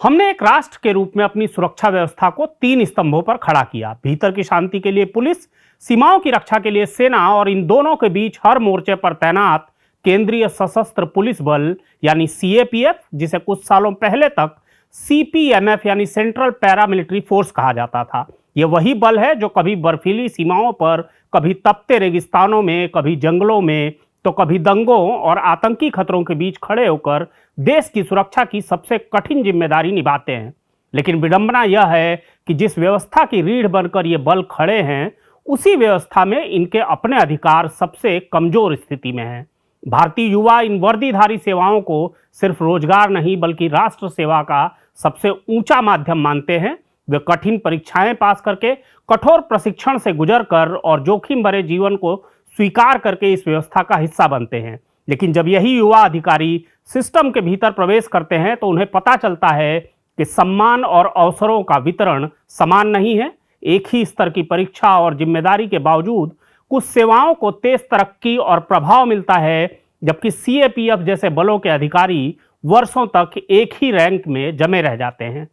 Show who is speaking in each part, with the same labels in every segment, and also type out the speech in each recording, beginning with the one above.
Speaker 1: हमने एक राष्ट्र के रूप में अपनी सुरक्षा व्यवस्था को 3 स्तंभों पर खड़ा किया। भीतर की शांति के लिए पुलिस, सीमाओं की रक्षा के लिए सेना और इन दोनों के बीच हर मोर्चे पर तैनात केंद्रीय सशस्त्र पुलिस बल यानी सीएपीएफ, जिसे कुछ सालों पहले तक सीपीएमएफ यानी सेंट्रल पैरामिलिट्री फोर्स कहा जाता था। यह वही बल है जो कभी बर्फीली सीमाओं पर, कभी तपते रेगिस्तानों में, कभी जंगलों में, तो कभी दंगों और आतंकी खतरों के बीच खड़े होकर देश की सुरक्षा की सबसे कठिन जिम्मेदारी निभाते हैं। लेकिन विडंबना यह है कि जिस व्यवस्था की रीढ़ बनकर ये बल खड़े हैं, उसी व्यवस्था में इनके अपने अधिकार सबसे कमजोर स्थिति में हैं। भारतीय युवा इन वर्दीधारी सेवाओं को सिर्फ रोजगार नहीं बल्कि राष्ट्र सेवा का सबसे ऊंचा माध्यम मानते हैं। वे कठिन परीक्षाएं पास करके, कठोर प्रशिक्षण से गुजरकर और जोखिम भरे जीवन को स्वीकार करके इस व्यवस्था का हिस्सा बनते हैं। लेकिन जब यही युवा अधिकारी सिस्टम के भीतर प्रवेश करते हैं तो उन्हें पता चलता है कि सम्मान और अवसरों का वितरण समान नहीं है। एक ही स्तर की परीक्षा और जिम्मेदारी के बावजूद कुछ सेवाओं को तेज तरक्की और प्रभाव मिलता है, जबकि सीएपीएफ जैसे बलों के अधिकारी वर्षों तक एक ही रैंक में जमे रह जाते हैं।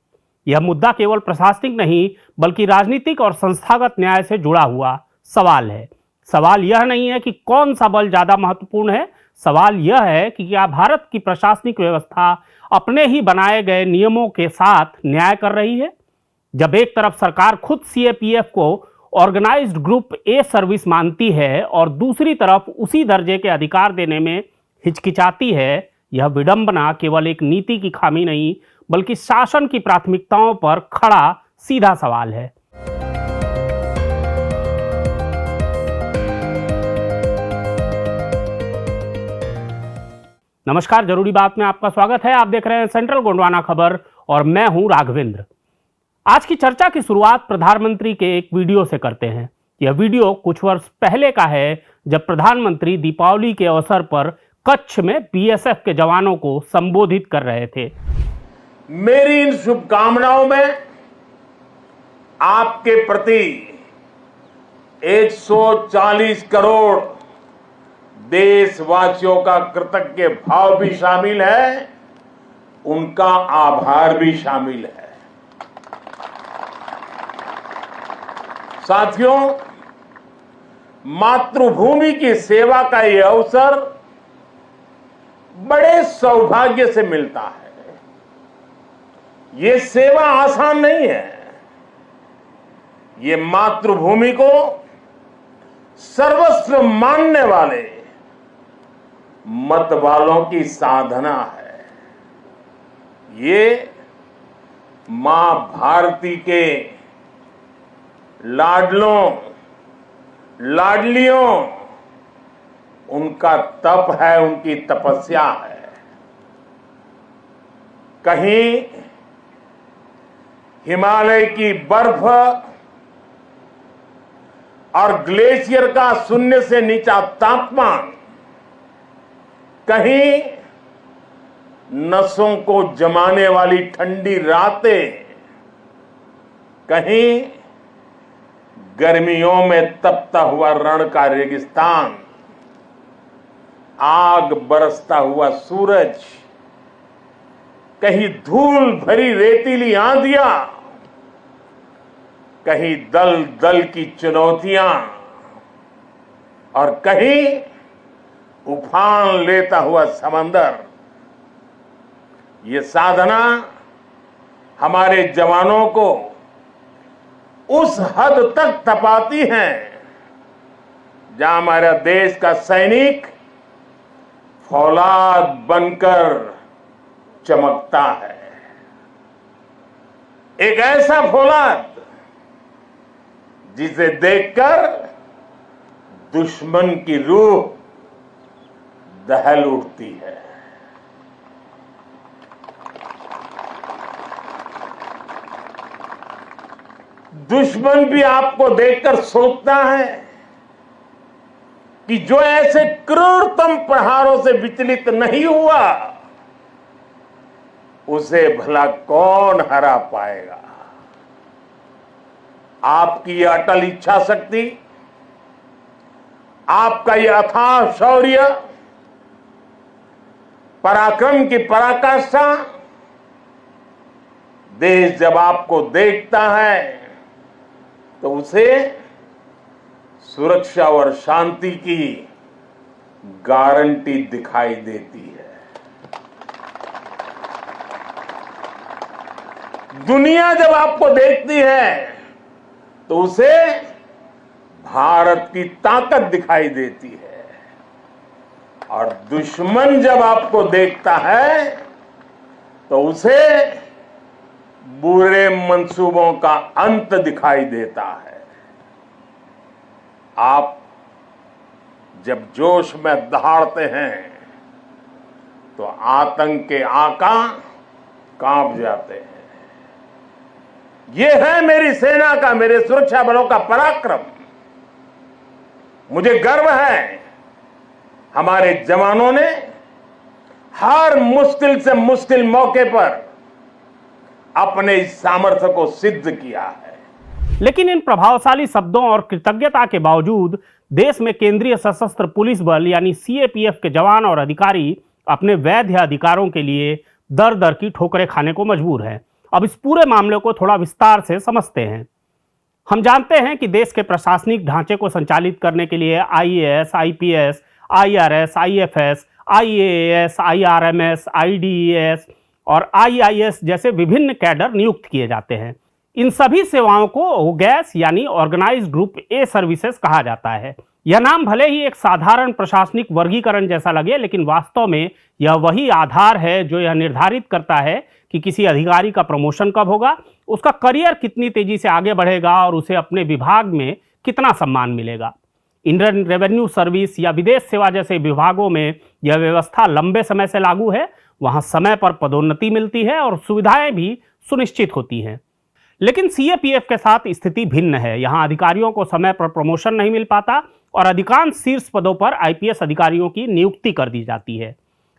Speaker 1: यह मुद्दा केवल प्रशासनिक नहीं बल्कि राजनीतिक और संस्थागत न्याय से जुड़ा हुआ सवाल है। सवाल यह नहीं है कि कौन सा बल ज्यादा महत्वपूर्ण है, सवाल यह है कि क्या भारत की प्रशासनिक व्यवस्था अपने ही बनाए गए नियमों के साथ न्याय कर रही है। जब एक तरफ सरकार खुद सीएपीएफ को ऑर्गेनाइज्ड ग्रुप ए सर्विस मानती है और दूसरी तरफ उसी दर्जे के अधिकार देने में हिचकिचाती है, यह विडंबना केवल एक नीति की खामी नहीं बल्कि शासन की प्राथमिकताओं पर खड़ा सीधा सवाल है। नमस्कार, जरूरी बात में आपका स्वागत है। आप देख रहे हैं सेंट्रल गोंडवाना खबर और मैं हूं राघवेंद्र। आज की चर्चा की शुरुआत प्रधानमंत्री के एक वीडियो से करते हैं। यह वीडियो कुछ वर्ष पहले का है, जब प्रधानमंत्री दीपावली के अवसर पर कच्छ में बीएसएफ के जवानों को संबोधित कर रहे थे।
Speaker 2: मेरी इन शुभकामनाओं में आपके प्रति 140 करोड़ देशवासियों का कृतज्ञ भाव भी शामिल है, उनका आभार भी शामिल है। साथियों, मातृभूमि की सेवा का यह अवसर बड़े सौभाग्य से मिलता है। यह सेवा आसान नहीं है। यह मातृभूमि को सर्वस्व मानने वाले मत वालों की साधना है। ये मां भारती के लाडलों लाडलियों उनका तप है, उनकी तपस्या है। कहीं हिमालय की बर्फ और ग्लेशियर का शून्य से नीचा तापमान, कहीं नसों को जमाने वाली ठंडी रातें, कहीं गर्मियों में तपता हुआ रण का रेगिस्तान, आग बरसता हुआ सूरज, कहीं धूल भरी रेतीली आंधियां, कहीं दल दल की चुनौतियां और कहीं उफान लेता हुआ समंदर। ये साधना हमारे जवानों को उस हद तक तपाती है जहां हमारा देश का सैनिक फौलाद बनकर चमकता है। एक ऐसा फौलाद जिसे देखकर दुश्मन की रूह दहल उठती है। दुश्मन भी आपको देखकर सोचता है कि जो ऐसे क्रूरतम प्रहारों से विचलित नहीं हुआ, उसे भला कौन हरा पाएगा। आपकी यह अटल इच्छा शक्ति, आपका यह अथाह शौर्य, पराक्रम की पराकाष्ठा देश जब आपको देखता है तो उसे सुरक्षा और शांति की गारंटी दिखाई देती है। दुनिया जब आपको देखती है तो उसे भारत की ताकत दिखाई देती है, और दुश्मन जब आपको देखता है तो उसे बुरे मंसूबों का अंत दिखाई देता है। आप जब जोश में दहाड़ते हैं तो आतंक के आका कांप जाते हैं। यह है मेरी सेना का, मेरे सुरक्षा बलों का पराक्रम। मुझे गर्व है हमारे जवानों ने हर मुश्किल से मुश्किल मौके पर अपने इस सामर्थ्य को सिद्ध किया है।
Speaker 1: लेकिन इन प्रभावशाली शब्दों और कृतज्ञता के बावजूद देश में केंद्रीय सशस्त्र पुलिस बल यानी सीएपीएफ के जवान और अधिकारी अपने वैध अधिकारों के लिए दर दर की ठोकरें खाने को मजबूर हैं। अब इस पूरे मामले को थोड़ा विस्तार से समझते हैं। हम जानते हैं कि देश के प्रशासनिक ढांचे को संचालित करने के लिए IAS, IPS, IRS, IFS, IAS, IRMS, IDs और आईआईएस जैसे विभिन्न कैडर नियुक्त किए जाते हैं। इन सभी सेवाओं को ओगैस यानी ऑर्गेनाइज्ड ग्रुप ए सर्विसेज कहा जाता है। यह नाम भले ही एक साधारण प्रशासनिक वर्गीकरण जैसा लगे, लेकिन वास्तव में यह वही आधार है जो यह निर्धारित करता है कि किसी अधिकारी का प्रमोशन कब होगा, उसका करियर कितनी तेजी से आगे बढ़ेगा और उसे अपने विभाग में कितना सम्मान मिलेगा। इंडियन रेवेन्यू सर्विस या विदेश सेवा जैसे विभागों में यह व्यवस्था लंबे समय से लागू है। वहां समय पर पदोन्नति मिलती है और सुविधाएं भी सुनिश्चित होती हैं। लेकिन सीएपीएफ के साथ स्थिति भिन्न है। यहां अधिकारियों को समय पर प्रमोशन नहीं मिल पाता और अधिकांश शीर्ष पदों पर आईपीएस अधिकारियों की नियुक्ति कर दी जाती है।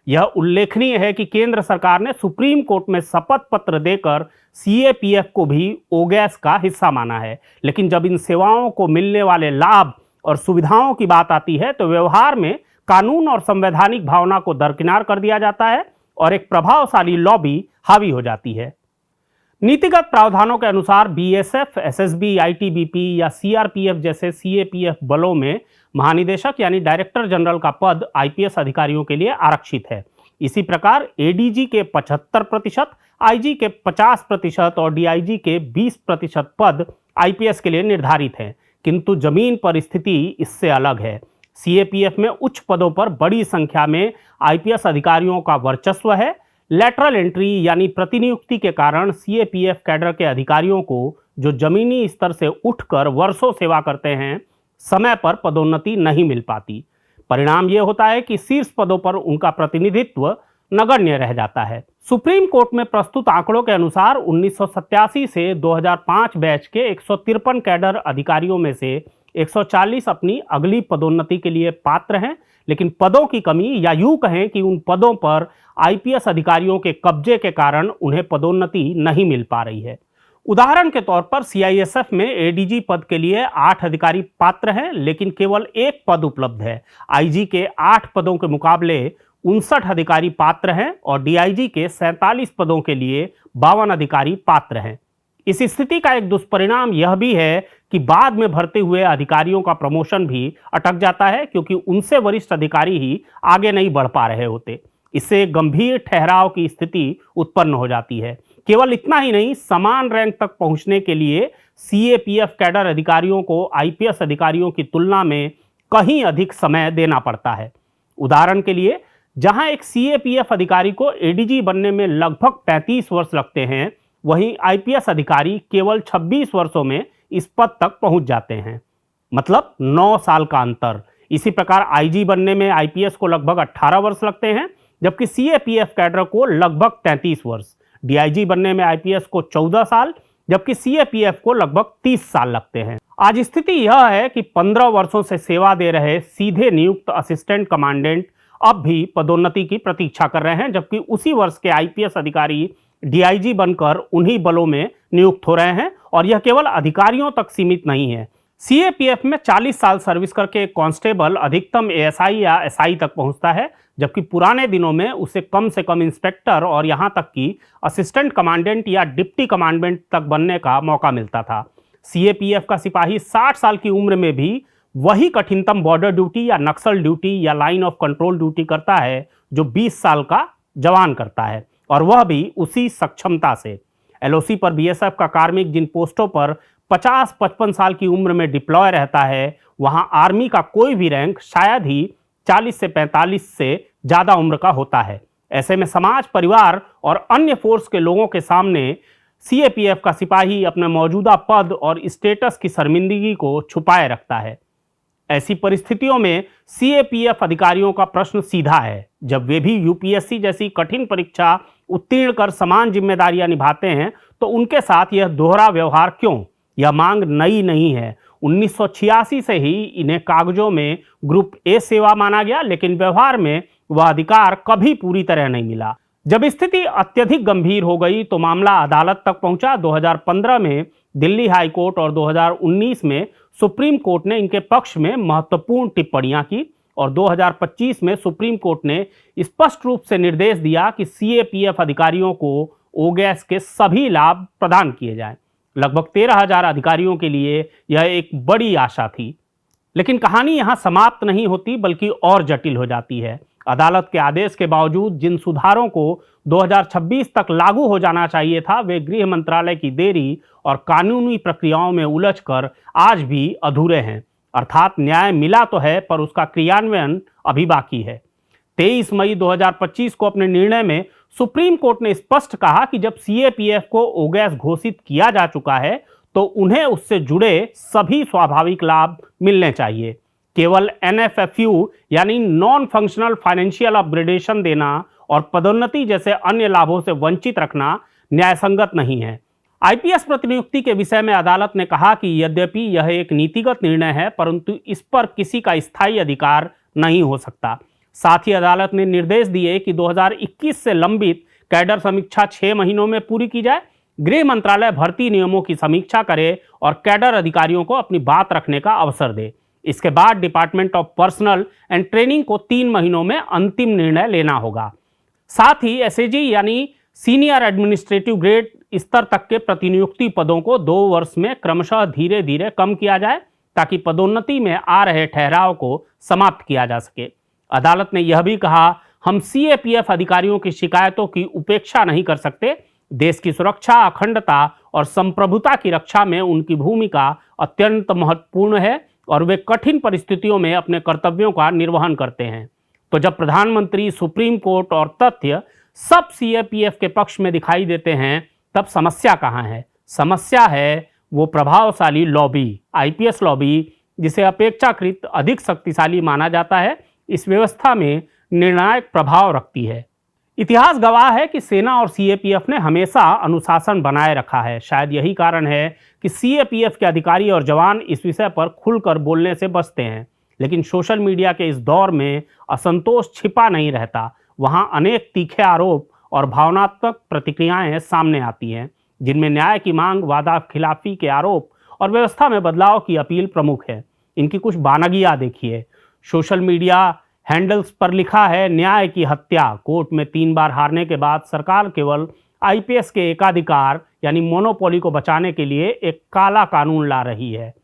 Speaker 1: यह उल्लेखनीय है कि केंद्र सरकार ने सुप्रीम कोर्ट में शपथ पत्र देकर सीएपीएफ को भी ओगैस का हिस्सा माना है। लेकिन जब इन सेवाओं को मिलने वाले लाभ और सुविधाओं की बात आती है तो व्यवहार में कानून और संवैधानिक भावना को दरकिनार कर दिया जाता है और एक प्रभावशाली लॉबी हावी हो जाती है। नीतिगत प्रावधानों के अनुसार बीएसएफ, एसएसबी, आईटीबीपी या सीआरपीएफ जैसे सीएपीएफ बलों में महानिदेशक यानी डायरेक्टर जनरल का पद आईपीएस अधिकारियों के लिए आरक्षित है। इसी प्रकार एडीजी के 75%, आईजी के 50% और डीआईजी के 20% पद आईपीएस के लिए निर्धारित हैं। किंतु जमीन पर स्थिति इससे अलग है। सीएपीएफ में उच्च पदों पर बड़ी संख्या में आईपीएस अधिकारियों का वर्चस्व है। लैटरल एंट्री यानी प्रतिनियुक्ति के कारण सीएपीएफ कैडर के अधिकारियों को, जो जमीनी स्तर से उठकर वर्षों सेवा करते हैं, समय पर पदोन्नति नहीं मिल पाती। परिणाम यह होता है कि शीर्ष पदों पर उनका प्रतिनिधित्व नगण्य रह जाता है। सुप्रीम कोर्ट में प्रस्तुत आंकड़ों के अनुसार 1987 से 2005 बैच के 153 कैडर अधिकारियों में से 140 अपनी अगली पदोन्नति के लिए पात्र हैं, लेकिन पदों की कमी या यूं कहें कि उन पदों पर आईपीएस अधिकारियों के कब्जे के कारण उन्हें पदोन्नति नहीं मिल पा रही है। उदाहरण के तौर पर सीआईएसएफ में एडीजी पद के लिए 8 अधिकारी पात्र हैं, लेकिन केवल 1 पद उपलब्ध है। आईजी के 8 पदों के मुकाबले 59 अधिकारी पात्र हैं और डीआईजी के 47 पदों के लिए 52 अधिकारी पात्र हैं। इस स्थिति का एक दुष्परिणाम यह भी है कि बाद में भर्ती हुए अधिकारियों का प्रमोशन भी अटक जाता है, क्योंकि उनसे वरिष्ठ अधिकारी ही आगे नहीं बढ़ पा रहे होते। इससे गंभीर ठहराव की स्थिति उत्पन्न हो जाती है। केवल इतना ही नहीं, समान रैंक तक पहुंचने के लिए सीएपीएफ कैडर अधिकारियों को आईपीएस अधिकारियों की तुलना में कहीं अधिक समय देना पड़ता है। उदाहरण के लिए, जहां एक सीएपीएफ अधिकारी को एडीजी बनने में लगभग 35 वर्ष लगते हैं, वहीं आईपीएस अधिकारी केवल 26 वर्षों में इस पद तक पहुंच जाते हैं, मतलब 9 साल का अंतर। इसी प्रकार आईजी बनने में आईपीएस को लगभग 18 वर्ष लगते हैं, जबकि सीएपीएफ कैडर को लगभग 33 वर्ष। डीआईजी बनने में आईपीएस को 14 साल, जबकि सीएपीएफ को लगभग 30 साल लगते हैं। आज स्थिति यह है कि 15 वर्षों से सेवा दे रहे सीधे नियुक्त असिस्टेंट कमांडेंट अब भी पदोन्नति की प्रतीक्षा कर रहे हैं, जबकि उसी वर्ष के आईपीएस अधिकारी डीआईजी बनकर उन्हीं बलों में नियुक्त हो रहे हैं। और यह केवल अधिकारियों तक सीमित नहीं है, सीएपीएफ में 40 साल सर्विस करके एक कांस्टेबल अधिकतम एएसआई या एसआई तक पहुंचता है, जबकि पुराने दिनों में उसे कम से कम इंस्पेक्टर और यहां तक कि असिस्टेंट कमांडेंट या डिप्टी कमांडेंट तक बनने का मौका मिलता था। सीएपीएफ का सिपाही 60 साल की उम्र में भी वही कठिनतम बॉर्डर ड्यूटी या नक्सल ड्यूटी या लाइन ऑफ कंट्रोल ड्यूटी करता है जो 20 साल का जवान करता है, और वह भी उसी सक्षमता से। एलओसी पर बीएसएफ का कार्मिक जिन पोस्टों पर 50-55 साल की उम्र में डिप्लॉय रहता है, वहां आर्मी का कोई भी रैंक शायद ही 40 से 45 से ज्यादा उम्र का होता है। ऐसे में समाज, परिवार और अन्य फोर्स के लोगों के सामने सीएपीएफ का सिपाही अपने मौजूदा पद और स्टेटस की शर्मिंदगी को छुपाए रखता है। ऐसी परिस्थितियों में सीएपीएफ अधिकारियों का प्रश्न सीधा है। जब वे भी यूपीएससी जैसी कठिन परीक्षा उत्तीर्ण कर समान जिम्मेदारियां निभाते हैं, तो उनके साथ यह दोहरा व्यवहार क्यों? यह मांग नई नहीं है। 1986 से ही इन्हें कागजों में ग्रुप ए सेवा माना गया, लेकिन व्यवहार में वह अधिकार कभी पूरी तरह नहीं मिला। जब स्थिति अत्यधिक गंभीर हो गई तो मामला अदालत तक पहुंचा। 2015 में दिल्ली हाई कोर्ट और 2019 में सुप्रीम कोर्ट ने इनके पक्ष में महत्वपूर्ण टिप्पणियां की, और 2025 में सुप्रीम कोर्ट ने स्पष्ट रूप से निर्देश दिया कि सीएपीएफ अधिकारियों को ओगैस के सभी लाभ प्रदान किए जाएं। लगभग 13,000 अधिकारियों के लिए यह एक बड़ी आशा थी। लेकिन कहानी यहां समाप्त नहीं होती, बल्कि और जटिल हो जाती है। अदालत के आदेश के बावजूद जिन सुधारों को 2026 तक लागू हो जाना चाहिए था, वे गृह मंत्रालय की देरी और कानूनी प्रक्रियाओं में उलझकर आज भी अधूरे हैं। अर्थात न्याय मिला तो है, पर उसका क्रियान्वयन अभी बाकी है। 23 मई 2025 को अपने निर्णय में सुप्रीम कोर्ट ने स्पष्ट कहा कि जब सीएपीएफ को ओगैस घोषित किया जा चुका है, तो उन्हें उससे जुड़े सभी स्वाभाविक लाभ मिलने चाहिए। केवल एनएफएफयू यानी नॉन फंक्शनल फाइनेंशियल अपग्रेडेशन देना और पदोन्नति जैसे अन्य लाभों से वंचित रखना न्यायसंगत नहीं है। आईपीएस प्रतिनियुक्ति के विषय में अदालत ने कहा कि यद्यपि यह एक नीतिगत निर्णय है, परंतु इस पर किसी का स्थायी अधिकार नहीं हो सकता। साथ ही अदालत ने निर्देश दिए कि 2021 से लंबित कैडर समीक्षा 6 महीनों में पूरी की जाए। गृह मंत्रालय भर्ती नियमों की समीक्षा करे और कैडर अधिकारियों को अपनी बात रखने का अवसर दे। इसके बाद department of personal and training को 3 महीनों में अंतिम निर्णय लेना होगा। साथ ही एसएजी यानी सीनियर एडमिनिस्ट्रेटिव ग्रेड स्तर तक के प्रतिनियुक्ति पदों को 2 वर्ष में क्रमशः धीरे धीरे कम किया जाए, ताकि पदोन्नति में आ रहे ठहराव को समाप्त किया जा सके। अदालत ने यह भी कहा, हम सीएपीएफ अधिकारियों की शिकायतों की उपेक्षा नहीं कर सकते। देश की सुरक्षा, अखंडता और संप्रभुता की रक्षा में उनकी भूमिका अत्यंत महत्वपूर्ण है और वे कठिन परिस्थितियों में अपने कर्तव्यों का निर्वहन करते हैं। तो जब प्रधानमंत्री, सुप्रीम कोर्ट और तथ्य सब सीएपीएफ के पक्ष में दिखाई देते हैं, तब समस्या कहाँ है? समस्या है वो प्रभावशाली लॉबी, आईपीएस लॉबी, जिसे अपेक्षाकृत अधिक शक्तिशाली माना जाता है, इस व्यवस्था में निर्णायक प्रभाव रखती है। इतिहास गवाह है कि सेना और सीएपीएफ ने हमेशा अनुशासन बनाए रखा है। शायद यही कारण है कि सीएपीएफ के अधिकारी और जवान इस विषय पर खुलकर बोलने से बचते हैं। लेकिन सोशल मीडिया के इस दौर में असंतोष छिपा नहीं रहता। वहां अनेक तीखे आरोप और भावनात्मक प्रतिक्रियाएं सामने आती हैं, जिनमें न्याय की मांग, वादा खिलाफी के आरोप और व्यवस्था में बदलाव की अपील प्रमुख है। इनकी कुछ बानगियां देखिए। सोशल मीडिया हैंडल्स पर लिखा है, न्याय की हत्या। कोर्ट में 3 बार हारने के बाद सरकार केवल आईपीएस के एकाधिकार यानी मोनोपोली को बचाने के लिए एक काला कानून ला रही है।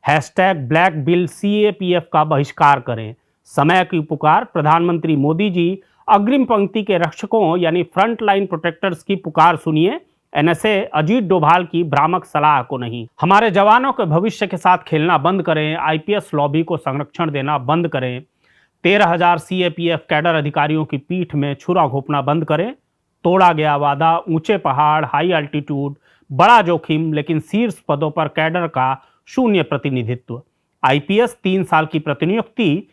Speaker 1: #ब्लैक बिल सीएपीएफ का बहिष्कार करें। समय की पुकार। प्रधानमंत्री मोदी जी अग्रिम पंक्ति के रक्षकों यानी फ्रंट लाइन प्रोटेक्टर्स की पुकार सुनिए, एनएसए अजीत डोभाल की भ्रामक सलाह को नहीं। हमारे जवानों के भविष्य के साथ खेलना बंद करें। आईपीएस लॉबी को संरक्षण देना बंद करें। 13,000 सीएपीएफ कैडर अधिकारियों की पीठ में छुरा घोंपना बंद करें। तोड़ा गया वादा, ऊंचे पहाड़, हाई अल्टीट्यूड, बड़ा जोखिम, लेकिन शीर्ष पदों पर कैडर का शून्य प्रतिनिधित्व। आईपीएस 3 साल की प्रतिनियुक्ति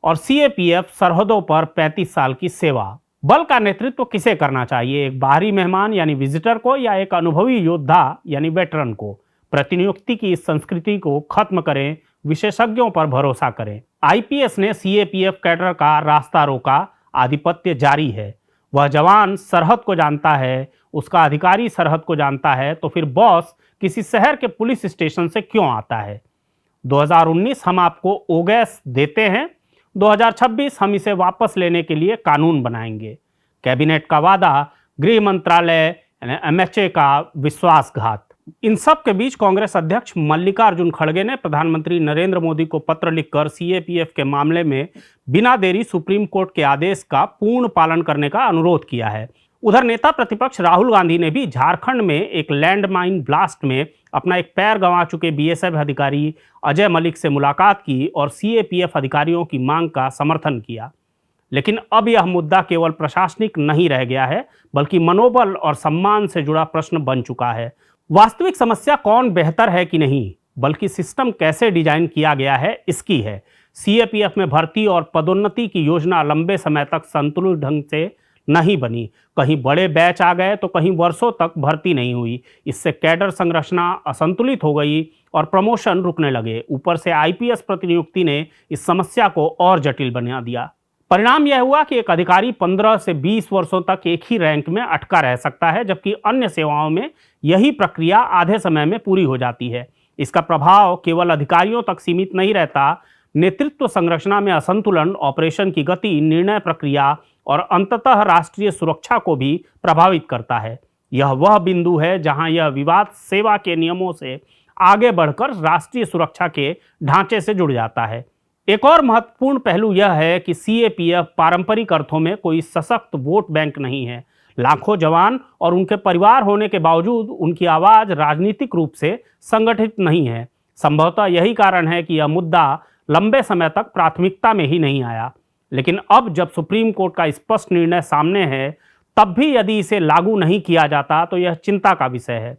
Speaker 1: और सीएपीएफ सरहदों पर 35 साल की सेवा। बल का नेतृत्व किसे करना चाहिए? एक बाहरी मेहमान यानी विजिटर को, या एक अनुभवी योद्धा यानी वेटरन को? प्रतिनियुक्ति की इस संस्कृति को खत्म करें, विशेषज्ञों पर भरोसा करें। आईपीएस ने सीएपीएफ कैडर का रास्ता रोका, आधिपत्य जारी है। वह जवान सरहद को जानता है, उसका अधिकारी सरहद को जानता है, तो फिर बॉस किसी शहर के पुलिस स्टेशन से क्यों आता है? 2019 हम आपको ओगैस देते हैं, 2026 हम इसे वापस लेने के लिए कानून बनाएंगे। कैबिनेट का वादा, गृह मंत्रालय, एमएचए का विश्वासघात। इन सब के बीच कांग्रेस अध्यक्ष मल्लिकार्जुन खड़गे ने प्रधानमंत्री नरेंद्र मोदी को पत्र लिखकर सीएपीएफ के मामले में बिना देरी सुप्रीम कोर्ट के आदेश का पूर्ण पालन करने का अनुरोध किया है। उधर नेता प्रतिपक्ष राहुल गांधी ने भी झारखंड में एक लैंडमाइन ब्लास्ट में अपना एक पैर गंवा चुके बीएसएफ अधिकारी अजय मलिक से मुलाकात की और सीएपीएफ अधिकारियों की मांग का समर्थन किया। लेकिन अब यह मुद्दा केवल प्रशासनिक नहीं रह गया है, बल्कि मनोबल और सम्मान से जुड़ा प्रश्न बन चुका है। वास्तविक समस्या कौन बेहतर है कि नहीं, बल्कि सिस्टम कैसे डिजाइन किया गया है इसकी है। सीएपीएफ में भर्ती और पदोन्नति की योजना लंबे समय तक संतुलित ढंग से नहीं बनी। कहीं बड़े बैच आ गए तो कहीं वर्षों तक भर्ती नहीं हुई। इससे कैडर संरचना असंतुलित हो गई और प्रमोशन रुकने लगे। ऊपर से आईपीएस प्रतिनियुक्ति ने इस समस्या को और जटिल बना दिया। परिणाम यह हुआ कि एक अधिकारी 15 से 20 वर्षों तक एक ही रैंक में अटका रह सकता है, जबकि अन्य सेवाओं में यही प्रक्रिया आधे समय में पूरी हो जाती है। इसका प्रभाव केवल अधिकारियों तक सीमित नहीं रहता, नेतृत्व संरचना में असंतुलन, ऑपरेशन की गति, निर्णय प्रक्रिया और अंततः राष्ट्रीय सुरक्षा को भी प्रभावित करता है। यह वह बिंदु है जहां यह विवाद सेवा के नियमों से आगे बढ़कर राष्ट्रीय सुरक्षा के ढांचे से जुड़ जाता है। एक और महत्वपूर्ण पहलू यह है कि सीएपीएफ पारंपरिक अर्थों में कोई सशक्त वोट बैंक नहीं है। लाखों जवान और उनके परिवार होने के बावजूद उनकी आवाज राजनीतिक रूप से संगठित नहीं है। संभवतः यही कारण है कि यह मुद्दा लंबे समय तक प्राथमिकता में ही नहीं आया। लेकिन अब जब सुप्रीम कोर्ट का स्पष्ट निर्णय सामने है, तब भी यदि इसे लागू नहीं किया जाता तो यह चिंता का विषय है।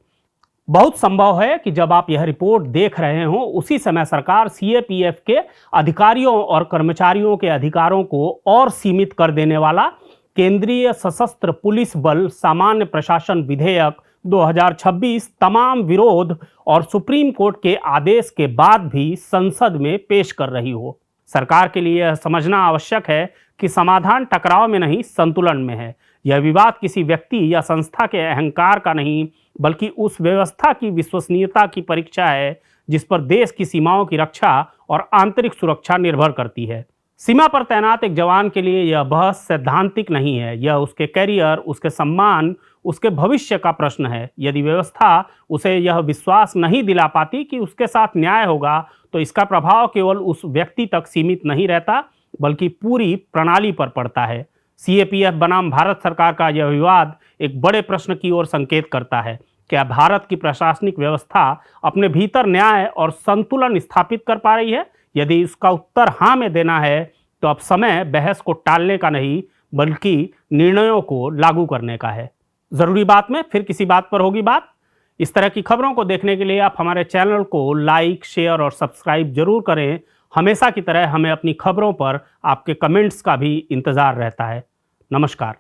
Speaker 1: बहुत संभव है कि जब आप यह रिपोर्ट देख रहे हो उसी समय सरकार सीएपीएफ के अधिकारियों और कर्मचारियों के अधिकारों को और सीमित कर देने वाला केंद्रीय सशस्त्र पुलिस बल सामान्य प्रशासन विधेयक 2026 तमाम विरोध और सुप्रीम कोर्ट के आदेश के बाद भी संसद में पेश कर रही हो। सरकार के लिए यह समझना आवश्यक है कि समाधान टकराव में नहीं, संतुलन में है। यह विवाद किसी व्यक्ति या संस्था के अहंकार का नहीं, बल्कि उस व्यवस्था की विश्वसनीयता की परीक्षा है जिस पर देश की सीमाओं की रक्षा और आंतरिक सुरक्षा निर्भर करती है। सीमा पर तैनात एक जवान के लिए यह बहस सैद्धांतिक नहीं है, यह उसके कैरियर, उसके सम्मान, उसके भविष्य का प्रश्न है। यदि व्यवस्था उसे यह विश्वास नहीं दिला पाती कि उसके साथ न्याय होगा, तो इसका प्रभाव केवल उस व्यक्ति तक सीमित नहीं रहता, बल्कि पूरी प्रणाली पर पड़ता है। सीएपीएफ बनाम भारत सरकार का यह विवाद एक बड़े प्रश्न की ओर संकेत करता है। क्या भारत की प्रशासनिक व्यवस्था अपने भीतर न्याय और संतुलन स्थापित कर पा रही है? यदि इसका उत्तर हाँ में देना है, तो अब समय बहस को टालने का नहीं, बल्कि निर्णयों को लागू करने का है। जरूरी बात में फिर किसी बात पर होगी बात। इस तरह की खबरों को देखने के लिए आप हमारे चैनल को लाइक, शेयर और सब्सक्राइब जरूर करें। हमेशा की तरह हमें अपनी खबरों पर आपके कमेंट्स का भी इंतजार रहता है। नमस्कार।